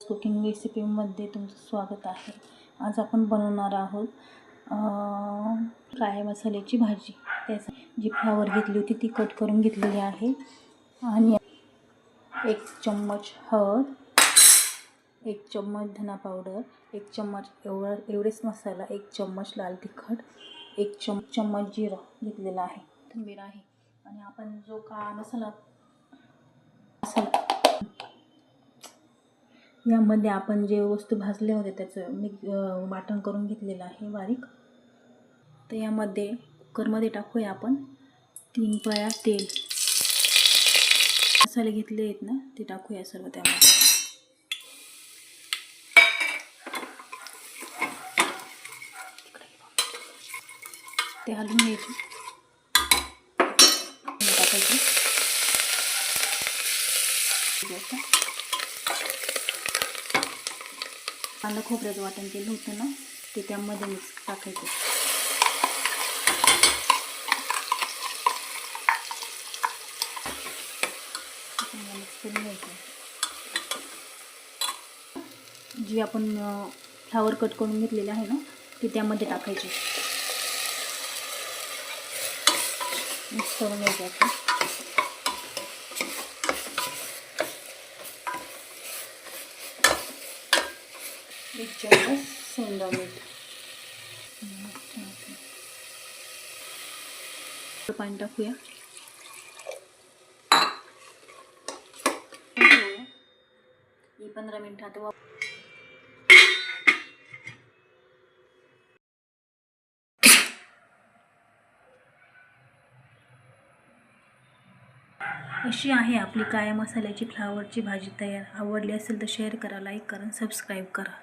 Cooking रेसिपीमध्ये तुमचं स्वागत आहे। आज आपण बनवणार आहोत काळ्या मसाल्याची भाजी। त्यासाठी जी फ्लावर घेतली होती ती कट करून घेतलेली आहे आणि 1 चम्मच हळद, 1 चम्मच धना पावडर, 1 चम्मच एवढेच मसाला, 1 चम्मच लाल तिखट, 1 चम्मच जिरा घेतलेला आहे, कोथिंबीर आहे आणि आपण जो काळा मसाला यामध्ये आपण जे वस्तू भाजले होते त्याचं वाटण करून घेतलेलं आहे बारीक। तर यामध्ये कुकरमध्ये टाकूया आपण 3 पळ्या तेल। मसाले घेतले आहेत ना ते टाकूया सर्व त्यामध्ये। ते हलवून घ्यायचे, टाकायचे। कांदा खोबऱ्याचं वाटण केलं होतं ना ते त्यामध्ये मिक्स टाकायचं। जी आपण फ्लावर कट करून घेतलेले आहे ना ते त्यामध्ये टाकायचे, मिक्स करून घ्यायचं। एक चम्मच सेंधा मीठ, पाणी टाकूया। ही 15 मिनिटात अशी आहे आपली काळ्या मसाल्याची फ्लावरची भाजी तयार। आवडली असेल तर शेअर करा, लाईक करा, सबस्क्राईब करा।